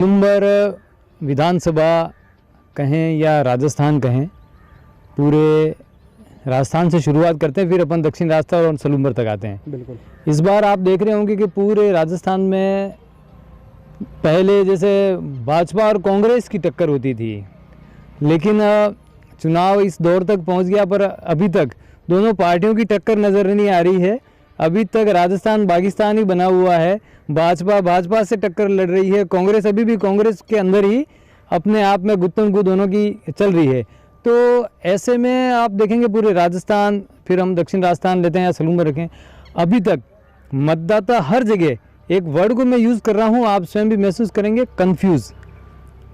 सलूम्बर विधानसभा कहें या राजस्थान कहें, पूरे राजस्थान से शुरुआत करते हैं, फिर अपन दक्षिण राजस्थान और सलूम्बर तक आते हैं। बिल्कुल। इस बार आप देख रहे होंगे कि पूरे राजस्थान में पहले जैसे भाजपा और कांग्रेस की टक्कर होती थी, लेकिन चुनाव इस दौर तक पहुंच गया, पर अभी तक दोनों पार्टियों की टक्कर नज़र नहीं आ रही है। अभी तक राजस्थान पाकिस्तान ही बना हुआ है। भाजपा से टक्कर लड़ रही है, कांग्रेस अभी भी कांग्रेस के अंदर ही अपने आप में गुत्तम दोनों की चल रही है। तो ऐसे में आप देखेंगे पूरे राजस्थान, फिर हम दक्षिण राजस्थान लेते हैं या सलूम्बर रखें, अभी तक मतदाता हर जगह, एक वर्ड को मैं यूज़ कर रहा हूँ, आप स्वयं भी महसूस करेंगे, कंफ्यूज।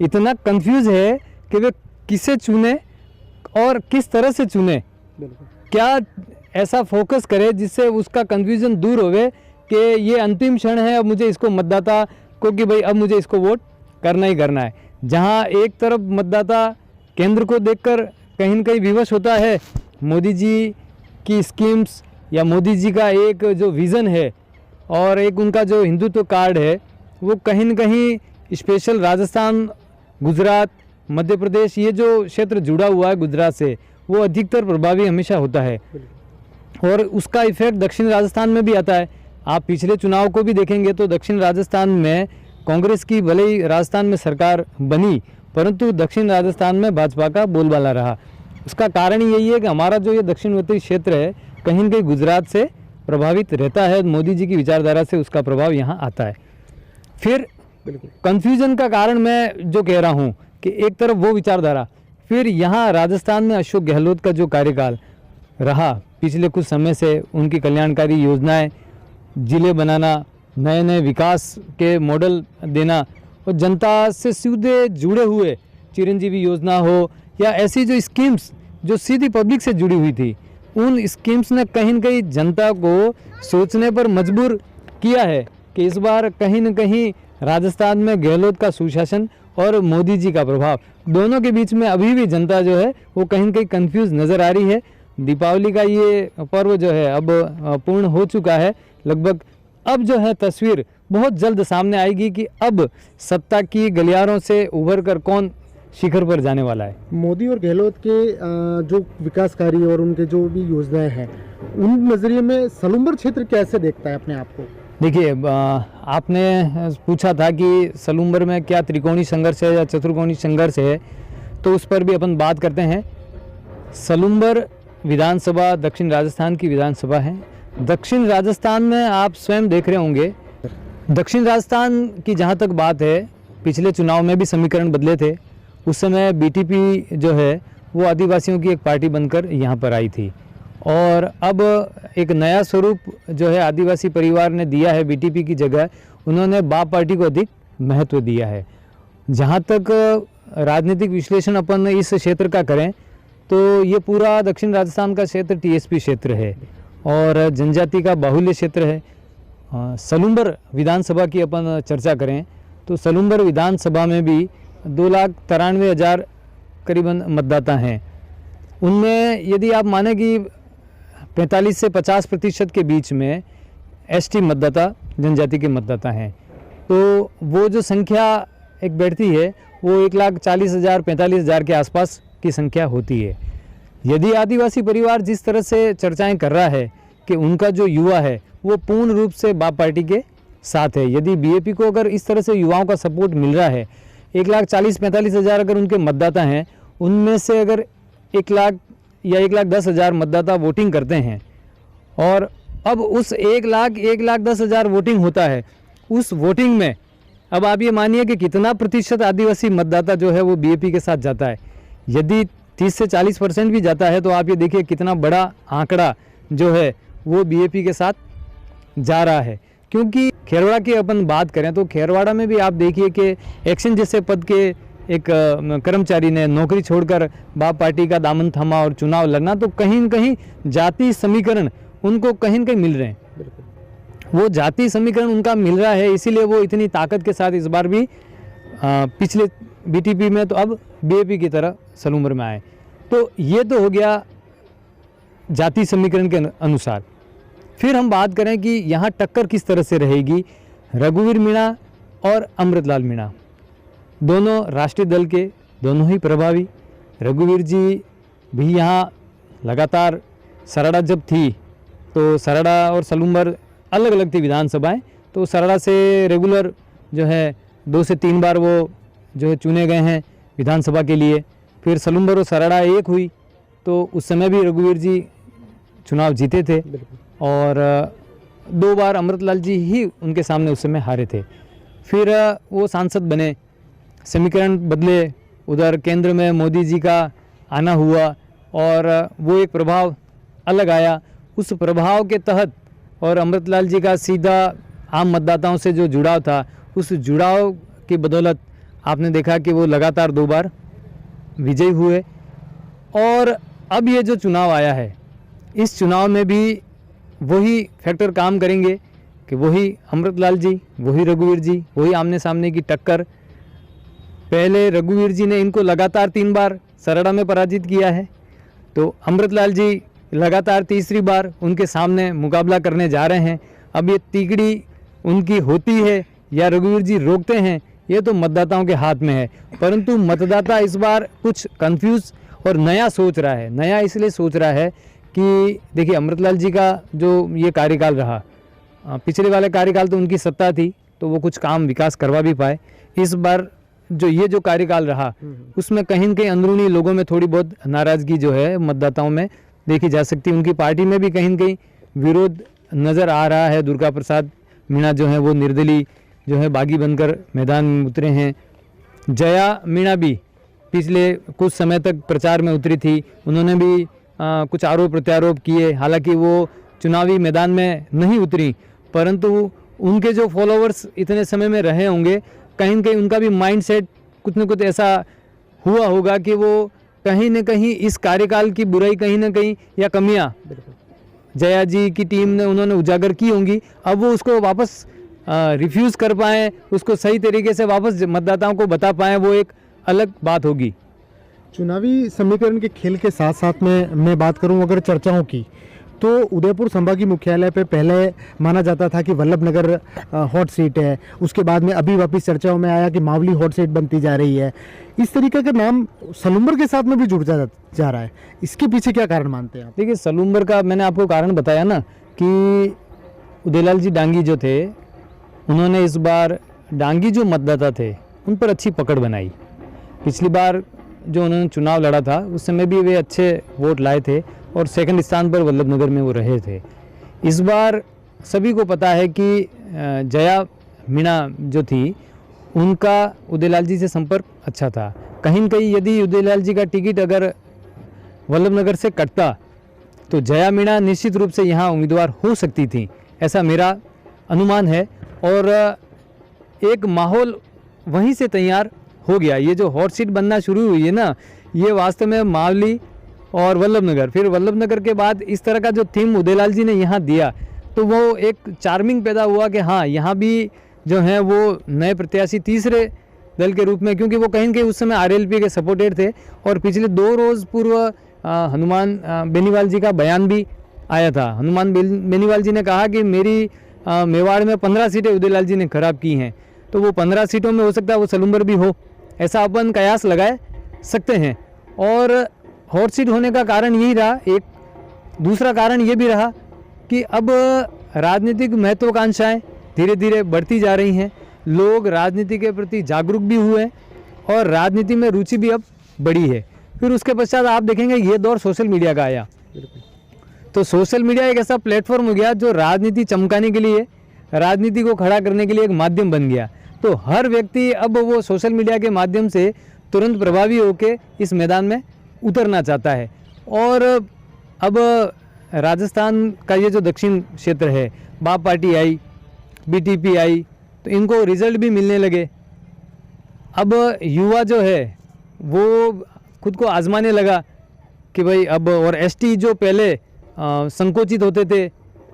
इतना कंफ्यूज है कि वे किसे चुने और किस तरह से चुने, क्या ऐसा फोकस करे जिससे उसका कंफ्यूजन दूर होवे कि ये अंतिम क्षण है, अब मुझे इसको मतदाता को कि भाई अब मुझे इसको वोट करना ही करना है। जहाँ एक तरफ मतदाता केंद्र को देखकर कहीं न कहीं विवश होता है, मोदी जी की स्कीम्स या मोदी जी का एक जो विज़न है और एक उनका जो हिंदुत्व कार्ड है, वो कहीं न कहीं स्पेशल राजस्थान, गुजरात, मध्य प्रदेश, ये जो क्षेत्र जुड़ा हुआ है गुजरात से, वो अधिकतर प्रभावी हमेशा होता है और उसका इफेक्ट दक्षिण राजस्थान में भी आता है। आप पिछले चुनाव को भी देखेंगे तो दक्षिण राजस्थान में कांग्रेस की भले ही राजस्थान में सरकार बनी, परंतु दक्षिण राजस्थान में भाजपा का बोलबाला रहा। उसका कारण यही है कि हमारा जो ये दक्षिणवर्ती क्षेत्र है कहीं न कहीं गुजरात से प्रभावित रहता है, मोदी जी की विचारधारा से उसका प्रभाव यहाँ आता है। फिर कन्फ्यूजन का कारण मैं जो कह रहा हूँ कि एक तरफ वो विचारधारा, फिर यहाँ राजस्थान में अशोक गहलोत का जो कार्यकाल रहा पिछले कुछ समय से, उनकी कल्याणकारी योजनाएं, जिले बनाना, नए नए विकास के मॉडल देना और जनता से सीधे जुड़े हुए चिरंजीवी योजना हो या ऐसी जो स्कीम्स जो सीधी पब्लिक से जुड़ी हुई थी, उन स्कीम्स ने कहीं न कहीं जनता को सोचने पर मजबूर किया है कि इस बार कहीं न कहीं राजस्थान में गहलोत का सुशासन और मोदी जी का प्रभाव, दोनों के बीच में अभी भी जनता जो है वो कहीं न कहीं कंफ्यूज नज़र आ रही है। दीपावली का ये पर्व जो है अब पूर्ण हो चुका है लगभग। अब जो है तस्वीर बहुत जल्द सामने आएगी कि अब सत्ता की गलियारों से उभर कर कौन शिखर पर जाने वाला है। मोदी और गहलोत के जो विकास कार्य और उनके जो भी योजनाएं हैं, उन नज़रिए में सलूम्बर क्षेत्र कैसे देखता है अपने आप को? देखिए, आपने पूछा था कि सलूम्बर में क्या त्रिकोणीय संघर्ष है या चतुर्कोणीय संघर्ष है, तो उस पर भी अपन बात करते हैं। सलूम्बर विधानसभा दक्षिण राजस्थान की विधानसभा है। दक्षिण राजस्थान में आप स्वयं देख रहे होंगे, दक्षिण राजस्थान की जहाँ तक बात है, पिछले चुनाव में भी समीकरण बदले थे। उस समय बीटीपी जो है वो आदिवासियों की एक पार्टी बनकर यहाँ पर आई थी और अब एक नया स्वरूप जो है आदिवासी परिवार ने दिया है बीटीपी की जगह, उन्होंने बाप पार्टी को अधिक महत्व दिया है। जहाँ तक राजनीतिक विश्लेषण अपन इस क्षेत्र का करें तो ये पूरा दक्षिण राजस्थान का क्षेत्र टीएसपी क्षेत्र है और जनजाति का बाहुल्य क्षेत्र है। सलूम्बर विधानसभा की अपन चर्चा करें तो सलूम्बर विधानसभा में भी 2,93,000 करीबन मतदाता हैं। उनमें यदि आप माने कि 45 से 50% के बीच में एसटी मतदाता, जनजाति के मतदाता हैं, तो वो जो संख्या एक बैठती है वो 1,40,000 45,000 के आसपास की संख्या होती है। यदि आदिवासी परिवार जिस तरह से चर्चाएं कर रहा है कि उनका जो युवा है वो पूर्ण रूप से बाप पार्टी के साथ है, यदि बीएपी को अगर इस तरह से युवाओं का सपोर्ट मिल रहा है, 1,40,000-45,000 अगर उनके मतदाता हैं, उनमें से अगर 1 लाख या 1,10,000 मतदाता वोटिंग करते हैं और अब उस 1,10,000 वोटिंग होता है, उस वोटिंग में अब आप ये मानिए कि कितना प्रतिशत आदिवासी मतदाता जो है वो बीएपी के साथ जाता है। यदि 30 से 40% भी जाता है तो आप ये देखिए कितना बड़ा आंकड़ा जो है वो बीएपी के साथ जा रहा है। क्योंकि खेरवाड़ा की अपन बात करें तो खेरवाड़ा में भी आप देखिए कि एक्शन जैसे पद के एक कर्मचारी ने नौकरी छोड़कर बाप पार्टी का दामन थामा और चुनाव लड़ना, तो कहीं न कहीं जाति समीकरण उनको कहीं न कहीं मिल रहे हैं। वो जाति समीकरण उनका मिल रहा है, इसीलिए वो इतनी ताकत के साथ इस बार भी पिछले बीटीपी में तो अब बीएपी की तरह सलूम्बर में आए। तो ये तो हो गया जाति समीकरण के अनुसार। फिर हम बात करें कि यहाँ टक्कर किस तरह से रहेगी रघुवीर मीणा और अमृतलाल मीणा। दोनों राष्ट्रीय दल के दोनों ही प्रभावी। रघुवीर जी भी यहाँ लगातार, सरड़ा जब थी तो सरड़ा और सलूम्बर अलग अलग थी विधानसभाएं, तो सरड़ा से रेगुलर जो है 2 से 3 बार वो जो है चुने गए हैं विधानसभा के लिए। फिर सलूम्बर और सरड़ा एक हुई तो उस समय भी रघुवीर जी चुनाव जीते थे और 2 बार अमृतलाल जी ही उनके सामने उस समय हारे थे। फिर वो सांसद बने, समीकरण बदले, उधर केंद्र में मोदी जी का आना हुआ और वो एक प्रभाव अलग आया। उस प्रभाव के तहत और अमृतलाल जी का सीधा आम मतदाताओं से जो जुड़ाव था, उस जुड़ाव की बदौलत आपने देखा कि वो लगातार 2 बार विजयी हुए। और अब ये जो चुनाव आया है, इस चुनाव में भी वही फैक्टर काम करेंगे कि वही अमृतलाल जी, वही रघुवीर जी, वही आमने सामने की टक्कर। पहले रघुवीर जी ने इनको लगातार 3 बार सरड़ा में पराजित किया है, तो अमृतलाल जी लगातार तीसरी बार उनके सामने मुकाबला करने जा रहे हैं। अब ये तीकड़ी उनकी होती है या रघुवीर जी रोकते हैं, ये तो मतदाताओं के हाथ में है। परंतु मतदाता इस बार कुछ कंफ्यूज और नया सोच रहा है। नया इसलिए सोच रहा है कि देखिए अमृतलाल जी का जो ये कार्यकाल रहा, पिछले वाले कार्यकाल तो उनकी सत्ता थी तो वो कुछ काम विकास करवा भी पाए। इस बार जो ये जो कार्यकाल रहा उसमें कहीं न कहीं अंदरूनी लोगों में थोड़ी बहुत नाराज़गी जो है मतदाताओं में देखी जा सकती है। उनकी पार्टी में भी कहीं न कहीं विरोध नज़र आ रहा है। दुर्गा प्रसाद मीणा जो है वो निर्दलीय जो है बागी बनकर मैदान में उतरे हैं। जया मीणा भी पिछले कुछ समय तक प्रचार में उतरी थी, उन्होंने भी कुछ आरोप प्रत्यारोप किए। हालांकि वो चुनावी मैदान में नहीं उतरी, परंतु उनके जो फॉलोअर्स इतने समय में रहे होंगे, कहीं न कहीं उनका भी माइंडसेट कुछ न कुछ ऐसा हुआ होगा कि वो कहीं न कहीं इस कार्यकाल की बुराई कहीं न कहीं या कमियां जया जी की टीम ने उन्होंने उजागर की होंगी। अब वो उसको वापस रिफ्यूज़ कर पाएँ, उसको सही तरीके से वापस मतदाताओं को बता पाएँ, वो एक अलग बात होगी। चुनावी समीकरण के खेल के साथ साथ में मैं बात करूं अगर चर्चाओं की, तो उदयपुर संभागीय मुख्यालय पे पहले माना जाता था कि वल्लभनगर हॉट सीट है, उसके बाद में अभी वापस चर्चाओं में आया कि मावली हॉट सीट बनती जा रही है। इस तरीके का नाम सलूम्बर के साथ में भी जुड़ जा रहा है, इसके पीछे क्या कारण मानते हैं आप? देखिए सलूम्बर का मैंने आपको कारण बताया ना कि उदयलाल जी डांगी जो थे, उन्होंने इस बार डांगी जो मतदाता थे उन पर अच्छी पकड़ बनाई। पिछली बार जो उन्होंने चुनाव लड़ा था उस समय भी वे अच्छे वोट लाए थे और सेकंड स्थान पर वल्लभनगर में वो रहे थे। इस बार सभी को पता है कि जया मीणा जो थी उनका उदयलाल जी से संपर्क अच्छा था। कहीं न कहीं यदि उदयलाल जी का टिकट अगर वल्लभनगर से कटता तो जया मीणा निश्चित रूप से यहाँ उम्मीदवार हो सकती थी, ऐसा मेरा अनुमान है। और एक माहौल वहीं से तैयार हो गया। ये जो हॉट सीट बनना शुरू हुई है ना, ये वास्तव में मावली और वल्लभनगर, फिर वल्लभनगर के बाद इस तरह का जो थीम उदयलाल जी ने यहाँ दिया तो वो एक चार्मिंग पैदा हुआ कि हाँ यहाँ भी जो है वो नए प्रत्याशी तीसरे दल के रूप में, क्योंकि वो कहीं न कहीं उस समय आरएलपी के सपोर्टेड थे। और पिछले 2 रोज़ पूर्व हनुमान बेनीवाल जी का बयान भी आया था। हनुमान बेनीवाल जी ने कहा कि मेरी मेवाड़ में 15 सीटें उदयलाल जी ने खराब की हैं, तो वो 15 सीटों में हो सकता है वो सलूम्बर भी हो, ऐसा अपन कयास लगाए सकते हैं। और हॉट सीट होने का कारण यही रहा। एक दूसरा कारण ये भी रहा कि अब राजनीतिक महत्वाकांक्षाएं धीरे धीरे बढ़ती जा रही हैं, लोग राजनीति के प्रति जागरूक भी हुए और राजनीति में रुचि भी अब बढ़ी है। फिर उसके पश्चात आप देखेंगे ये दौर सोशल मीडिया का आया, तो सोशल मीडिया एक ऐसा प्लेटफॉर्म हो गया जो राजनीति चमकाने के लिए, राजनीति को खड़ा करने के लिए एक माध्यम बन गया। तो हर व्यक्ति अब वो सोशल मीडिया के माध्यम से तुरंत प्रभावी होकर इस मैदान में उतरना चाहता है। और अब राजस्थान का ये जो दक्षिण क्षेत्र है, बाप पार्टी आई, बीटीपी आई, तो इनको रिजल्ट भी मिलने लगे। अब युवा जो है वो खुद को आजमाने लगा कि भाई अब, और एसटी जो पहले संकोचित होते थे,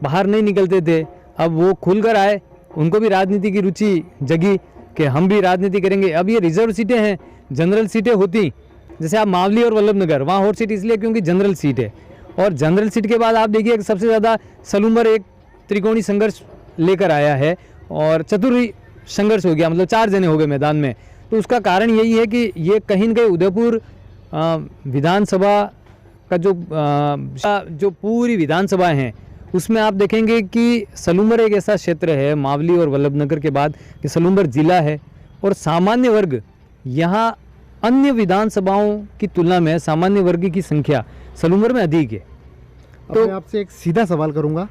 बाहर नहीं निकलते थे, अब वो खुलकर आए, उनको भी राजनीति की रुचि जगी कि हम भी राजनीति करेंगे। अब ये रिजर्व सीटें हैं, जनरल सीटें होती, जैसे आप मावली और वल्लभनगर, वहाँ हॉट सीट इसलिए क्योंकि जनरल सीट है। और जनरल सीट के बाद आप देखिए सबसे ज़्यादा सलूम्बर एक त्रिकोणी संघर्ष लेकर आया है और चतुर्वी संघर्ष हो गया, मतलब 4 जने हो गए मैदान में। तो उसका कारण यही है कि ये कहीं न कहीं उदयपुर विधानसभा का जो पूरी विधानसभा हैं उसमें आप देखेंगे कि सलूमर एक ऐसा क्षेत्र है मावली और वल्लभनगर के बाद कि सलूमर जिला है और सामान्य वर्ग यहाँ अन्य विधानसभाओं की तुलना में सामान्य वर्ग की संख्या सलूमर में अधिक है। तो मैं आपसे एक सीधा सवाल करूंगा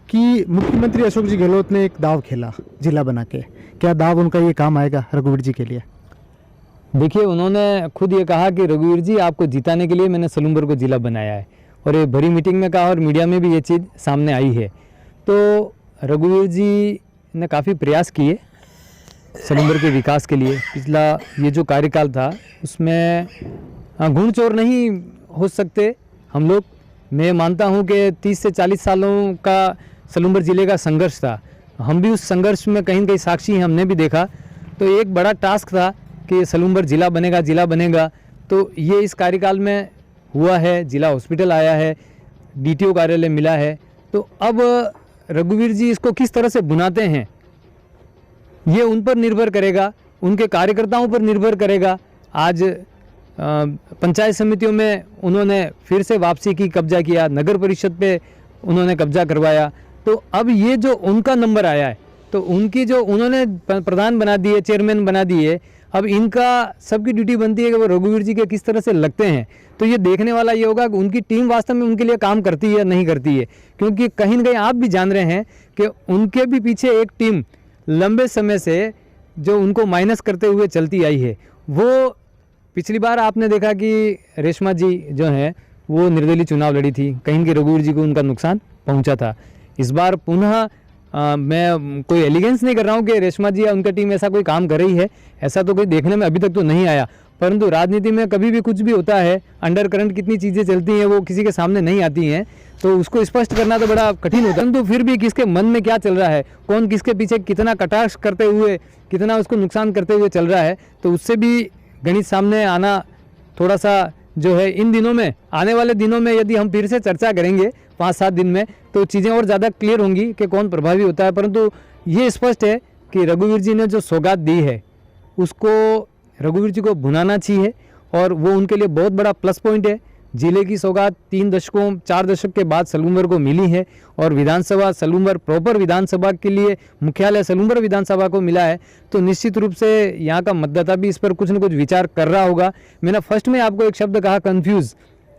कि मुख्यमंत्री अशोक जी गहलोत ने एक दाव खेला जिला बना के, क्या दाव उनका ये काम आएगा रघुवीर जी के लिए? देखिए, उन्होंने खुद ये कहा कि रघुवीर जी आपको जिताने के लिए मैंने सलूमर को जिला बनाया है और ये भरी मीटिंग में कहा और मीडिया में भी ये चीज़ सामने आई है। तो रघुवीर जी ने काफ़ी प्रयास किए सलूमर के विकास के लिए। पिछला ये जो कार्यकाल था उसमें गुण चोर नहीं हो सकते हम लोग। मैं मानता हूँ कि 30 से 40 सालों का सलूमर ज़िले का संघर्ष था, हम भी उस संघर्ष में कहीं न कहीं साक्षी हैं, हमने भी देखा। तो एक बड़ा टास्क था कि सलूमर जिला बनेगा। तो ये इस कार्यकाल में हुआ है, जिला हॉस्पिटल आया है, डीटीओ कार्यालय मिला है। तो अब रघुवीर जी इसको किस तरह से बुनाते हैं ये उन पर निर्भर करेगा, उनके कार्यकर्ताओं पर निर्भर करेगा। आज पंचायत समितियों में उन्होंने फिर से वापसी की, कब्जा किया, नगर परिषद पे उन्होंने कब्जा करवाया। तो अब ये जो उनका नंबर आया है तो उनकी जो उन्होंने प्रधान बना दिए, चेयरमैन बना दिए, अब इनका सबकी ड्यूटी बनती है कि वो रघुवीर जी के किस तरह से लगते हैं। तो ये देखने वाला ये होगा कि उनकी टीम वास्तव में उनके लिए काम करती है या नहीं करती है, क्योंकि कहीं न कहीं आप भी जान रहे हैं कि उनके भी पीछे एक टीम लंबे समय से जो उनको माइनस करते हुए चलती आई है। वो पिछली बार आपने देखा कि रेशमा जी जो हैं वो निर्दलीय चुनाव लड़ी थी, कहीं कि रघुवीर जी को उनका नुकसान पहुंचा था। इस बार पुनः मैं कोई एलिगेंस नहीं कर रहा हूं कि रेशमा जी या उनका टीम ऐसा कोई काम कर रही है, ऐसा तो कोई देखने में अभी तक तो नहीं आया। परंतु राजनीति में कभी भी कुछ भी होता है, अंडर करंट कितनी चीज़ें चलती हैं वो किसी के सामने नहीं आती हैं, तो उसको स्पष्ट करना तो बड़ा कठिन होता है। परंतु फिर भी किसके मन में क्या चल रहा है, कौन किसके पीछे कितना कटाक्ष करते हुए, कितना उसको नुकसान करते हुए चल रहा है, तो उससे भी गणित सामने आना थोड़ा सा जो है इन दिनों में, आने वाले दिनों में यदि हम फिर से चर्चा करेंगे 5-7 दिन में तो चीज़ें और ज़्यादा क्लियर होंगी कि कौन प्रभावी होता है। परंतु ये स्पष्ट है कि रघुवीर जी ने जो सौगात दी है उसको रघुवीर जी को भुनाना चाहिए और वो उनके लिए बहुत बड़ा प्लस पॉइंट है। जिले की सौगात 4 दशक के बाद सलूमर को मिली है और विधानसभा सलूमर प्रॉपर विधानसभा के लिए मुख्यालय सलूमर विधानसभा को मिला है, तो निश्चित रूप से यहाँ का मतदाता भी इस पर कुछ न कुछ विचार कर रहा होगा। मैंने फर्स्ट में आपको एक शब्द कहा कन्फ्यूज़,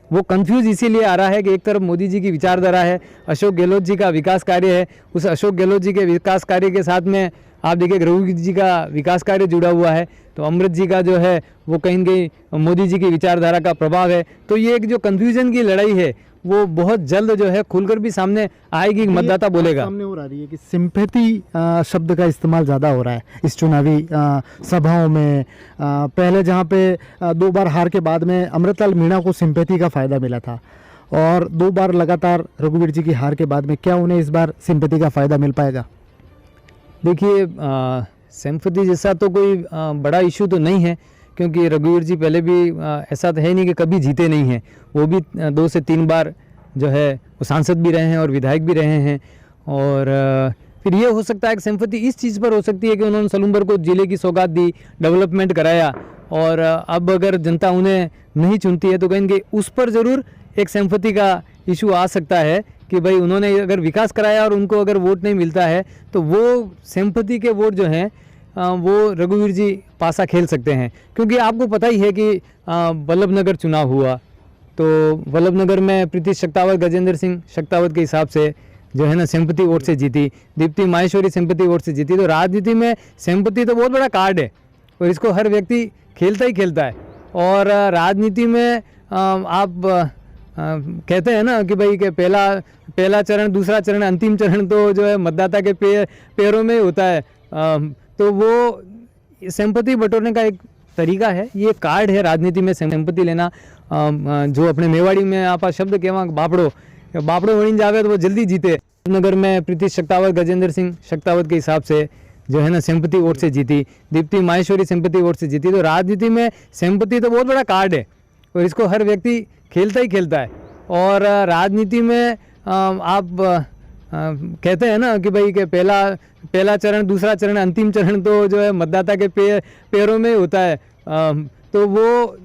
वो कन्फ्यूज़ इसीलिए आ रहा है कि एक तरफ मोदी जी की विचारधारा है, अशोक गहलोत जी का विकास कार्य है, उस अशोक गहलोत जी के विकास कार्य के साथ में आप देखिए रघुवीर जी का विकास कार्य जुड़ा हुआ है, तो अमृत जी का जो है वो कहीं न कहीं मोदी जी की विचारधारा का प्रभाव है। तो ये एक जो कन्फ्यूजन की लड़ाई है वो बहुत जल्द जो है खुलकर भी सामने आएगी, मतदाता बोलेगा। सामने हो रही है कि सिंपैथी शब्द का इस्तेमाल ज़्यादा हो रहा है इस चुनावी सभाओं में। पहले जहाँ पे 2 बार हार के बाद में अमृतलाल मीणा को सिंपैथी का फ़ायदा मिला था और 2 बार लगातार रघुवीर जी की हार के बाद में क्या उन्हें इस बार सिंपैथी का फ़ायदा मिल पाएगा? देखिए, सिंपैथी जैसा तो कोई बड़ा इशू तो नहीं है, क्योंकि रघुवीर जी पहले भी ऐसा तो है नहीं कि कभी जीते नहीं हैं, वो भी 2 से 3 बार जो है वो सांसद भी रहे हैं और विधायक भी रहे हैं। और फिर ये हो सकता है कि सिंपैथी इस चीज़ पर हो सकती है कि उन्होंने सलूमर को जिले की सौगात दी, डेवलपमेंट कराया, और अब अगर जनता उन्हें नहीं चुनती है तो कहेंगे उस पर ज़रूर एक सिंपैथी का इशू आ सकता है कि भाई उन्होंने अगर विकास कराया और उनको अगर वोट नहीं मिलता है तो वो सिंपैथी के वोट जो हैं वो रघुवीर जी पासा खेल सकते हैं। क्योंकि आपको पता ही है कि वल्लभनगर चुनाव हुआ तो वल्लभनगर में प्रीति शक्तावत, गजेंद्र सिंह शक्तावत के हिसाब से जो है ना सिंपैथी वोट से जीती, दीप्ति माहेश्वरी सिंपैथी वोट से जीती। तो राजनीति में सिंपैथी तो बहुत बड़ा कार्ड है और इसको हर व्यक्ति खेलता ही खेलता है। और राजनीति में आप कहते हैं ना कि भाई के पहला चरण, दूसरा चरण, अंतिम चरण तो जो है मतदाता के पैरों में होता है। तो वो सिंपैथी बटोरने का एक तरीका है, ये कार्ड है राजनीति में सिंपैथी लेना। जो अपने मेवाड़ी में आप शब्द कहवा बापड़ो वहीं जावे तो वो जल्दी जीते। नगर में प्रीति शक्तावत, गजेंद्र सिंह शक्तावत के हिसाब से जो है ना सिंपैथी वोट से जीती, दीप्ति माहेश्वरी सिंपैथी वोट से जीती। तो राजनीति में सिंपैथी तो बहुत बड़ा कार्ड है और इसको हर व्यक्ति खेलता ही खेलता है। और राजनीति में आप कहते हैं ना कि भाई कि पहला चरण, दूसरा चरण, अंतिम चरण तो जो है मतदाता के पैरों में होता है। तो वो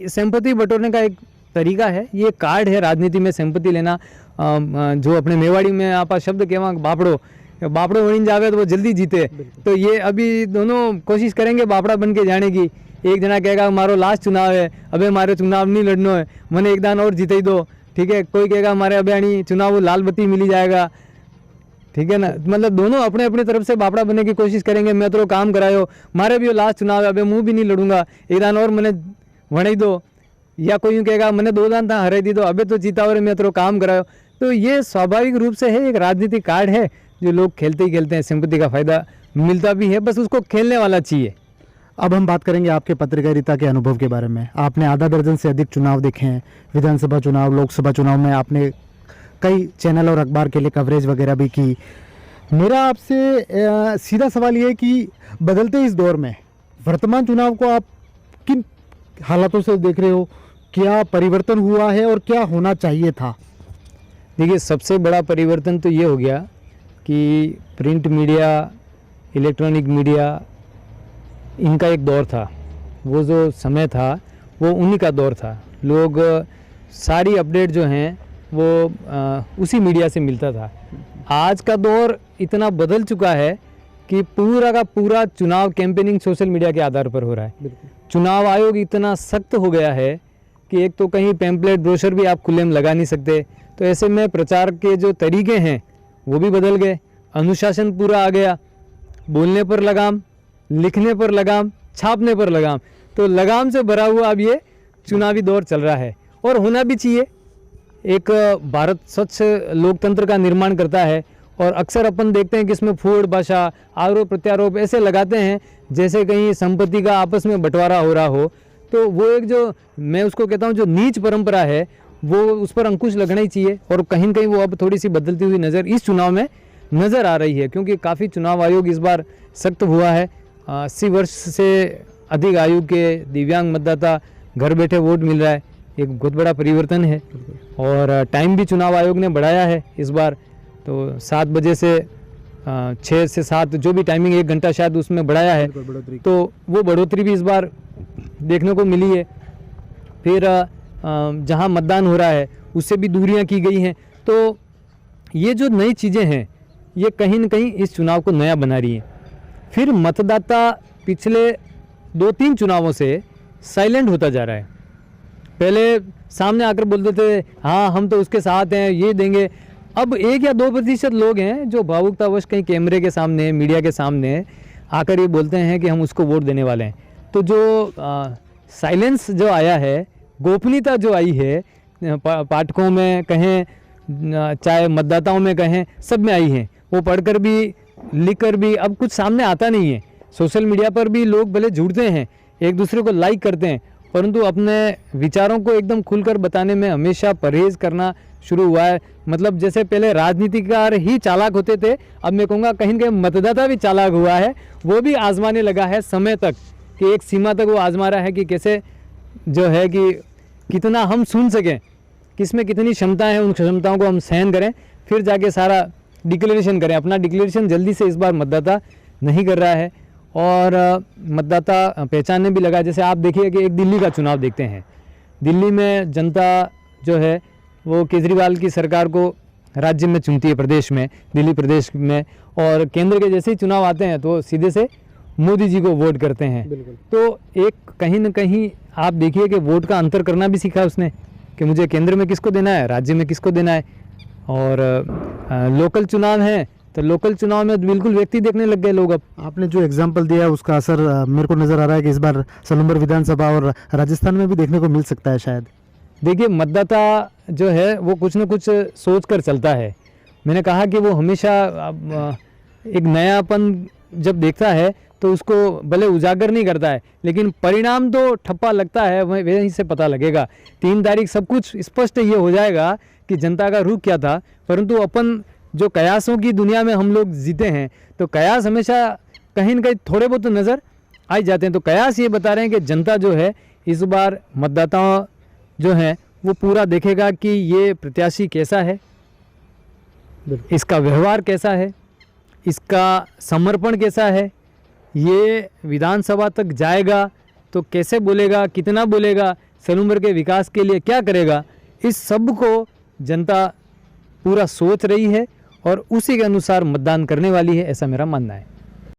सिंपैथी बटोरने का एक तरीका है, ये कार्ड है राजनीति में सिंपैथी लेना। जो अपने मेवाड़ी में आप शब्द कहवा बापड़ो वहीं जावे तो वो जल्दी जीते। तो ये अभी दोनों कोशिश करेंगे बापड़ा बन के जाने की। एक जना कहेगा हमारो लास्ट चुनाव है, अबे हमारे चुनाव नहीं लड़नो है, मैंने एक दान और जीते ही दो, ठीक है। कोई कहेगा हमारे अबे आनी चुनाव लाल बत्ती मिली जाएगा, ठीक है ना। मतलब दोनों अपने अपनी तरफ से बापड़ा बनने की कोशिश करेंगे। मैं तो काम करायो, मारे भी लास्ट चुनाव है, अबे मुँह भी नहीं लड़ूंगा, एक दान और मैंने वण ही दो। या कोई यूँ कहेगा मैंने 2 दान था हरे दी दो, अबे तो जीता और मैं तो काम करायो। तो ये स्वाभाविक रूप से है, एक राजनीतिक कार्ड है जो लोग खेलते ही खेलते हैं। सिंपैथी का फायदा मिलता भी है, बस उसको खेलने वाला चाहिए। अब हम बात करेंगे आपके पत्रकारिता के अनुभव के बारे में। आपने आधा दर्जन से अधिक चुनाव देखे हैं, विधानसभा चुनाव, लोकसभा चुनाव में आपने कई चैनल और अखबार के लिए कवरेज वगैरह भी की। मेरा आपसे सीधा सवाल ये है कि बदलते इस दौर में वर्तमान चुनाव को आप किन हालातों से देख रहे हो? क्या परिवर्तन हुआ है और क्या होना चाहिए था? देखिए, सबसे बड़ा परिवर्तन तो ये हो गया कि प्रिंट मीडिया, इलेक्ट्रॉनिक मीडिया, इनका एक दौर था। वो जो समय था वो उन्हीं का दौर था। लोग सारी अपडेट जो हैं वो उसी मीडिया से मिलता था। आज का दौर इतना बदल चुका है कि पूरा का पूरा चुनाव कैंपेनिंग सोशल मीडिया के आधार पर हो रहा है। चुनाव आयोग इतना सख्त हो गया है कि एक तो कहीं पैम्पलेट ब्रोशर भी आप खुले में लगा नहीं सकते। तो ऐसे में प्रचार के जो तरीके हैं वो भी बदल गए। अनुशासन पूरा आ गया, बोलने पर लगाम, लिखने पर लगाम, छापने पर लगाम। तो लगाम से भरा हुआ अब ये चुनावी दौर चल रहा है और होना भी चाहिए। एक भारत स्वच्छ लोकतंत्र का निर्माण करता है और अक्सर अपन देखते हैं कि इसमें फूड़ भाषा, आरोप प्रत्यारोप ऐसे लगाते हैं जैसे कहीं संपत्ति का आपस में बंटवारा हो रहा हो। तो वो एक जो मैं उसको कहता हूँ जो नीच परंपरा है वो उस पर अंकुश लगना ही चाहिए। और कहीं न कहीं वो अब थोड़ी सी बदलती हुई नज़र इस चुनाव में नज़र आ रही है, क्योंकि काफ़ी चुनाव आयोग इस बार सख्त हुआ है। 80 वर्ष से अधिक आयु के दिव्यांग मतदाता घर बैठे वोट मिल रहा है, एक बहुत बड़ा परिवर्तन है। और टाइम भी चुनाव आयोग ने बढ़ाया है इस बार, तो 7 बजे से 6 से 7 जो भी टाइमिंग 1 घंटा शायद उसमें बढ़ाया है। तो वो बढ़ोतरी भी इस बार देखने को मिली है। फिर जहां मतदान हो रहा है उससे भी दूरियां की गई हैं। तो ये जो नई चीज़ें हैं ये कहीं न कहीं इस चुनाव को नया बना रही हैं। फिर मतदाता पिछले 2-3 चुनावों से साइलेंट होता जा रहा है। पहले सामने आकर बोलते थे हाँ हम तो उसके साथ हैं, ये देंगे। अब 1 या 2% लोग हैं जो भावुकतावश कहीं कैमरे के सामने, मीडिया के सामने आकर ये बोलते हैं कि हम उसको वोट देने वाले हैं। तो जो साइलेंस जो आया है, गोपनीयता जो आई है, पाठकों में कहें चाहे मतदाताओं में कहें, सब में आई है। वो पढ़कर भी, लिखकर भी अब कुछ सामने आता नहीं है। सोशल मीडिया पर भी लोग भले जुड़ते हैं, एक दूसरे को लाइक करते हैं, परंतु अपने विचारों को एकदम खुलकर बताने में हमेशा परहेज करना शुरू हुआ है। मतलब जैसे पहले राजनीतिकार ही चालाक होते थे, अब मैं कहूँगा कहीं न कहीं मतदाता भी चालाक हुआ है। वो भी आजमाने लगा है समय तक, कि एक सीमा तक वो आजमा रहा है कि कैसे जो है कि कितना हम सुन सकें, किसमें कितनी क्षमता है, उन क्षमताओं को हम सहन करें, फिर जाके सारा डिक्लेरेशन करें। अपना डिक्लेरेशन जल्दी से इस बार मतदाता नहीं कर रहा है और मतदाता पहचानने भी लगा। जैसे आप देखिए कि एक दिल्ली का चुनाव देखते हैं, दिल्ली में जनता जो है वो केजरीवाल की सरकार को राज्य में चुनती है, प्रदेश में, दिल्ली प्रदेश में, और केंद्र के जैसे ही चुनाव आते हैं तो सीधे से मोदी जी को वोट करते हैं। तो एक कहीं न कहीं आप देखिए कि वोट का अंतर करना भी सीखा उसने, कि मुझे केंद्र में किसको देना है, राज्य में किसको देना है। और लोकल चुनाव है तो लोकल चुनाव में बिल्कुल व्यक्ति देखने लग गए लोग। अब आपने जो एग्जाम्पल दिया उसका असर मेरे को नज़र आ रहा है कि इस बार सलूम्बर विधानसभा और राजस्थान में भी देखने को मिल सकता है शायद। देखिए, मतदाता जो है वो कुछ न कुछ सोच कर चलता है। मैंने कहा कि वो हमेशा एक नयापन जब देखता है तो उसको भले उजागर नहीं करता है, लेकिन परिणाम तो ठप्पा लगता है, वहीं से पता लगेगा। 3 तारीख सब कुछ स्पष्ट ये हो जाएगा कि जनता का रुख क्या था। परंतु अपन जो कयासों की दुनिया में हम लोग जीते हैं, तो कयास हमेशा कहीं न कहीं थोड़े बहुत नज़र आ जाते हैं। तो कयास ये बता रहे हैं कि जनता जो है इस बार मतदाता जो है वो पूरा देखेगा कि ये प्रत्याशी कैसा है, बिल्कुल। इसका व्यवहार कैसा है, इसका समर्पण कैसा है, ये विधानसभा तक जाएगा तो कैसे बोलेगा, कितना बोलेगा, सलूमर के विकास के लिए क्या करेगा, इस सब को जनता पूरा सोच रही है और उसी के अनुसार मतदान करने वाली है, ऐसा मेरा मानना है।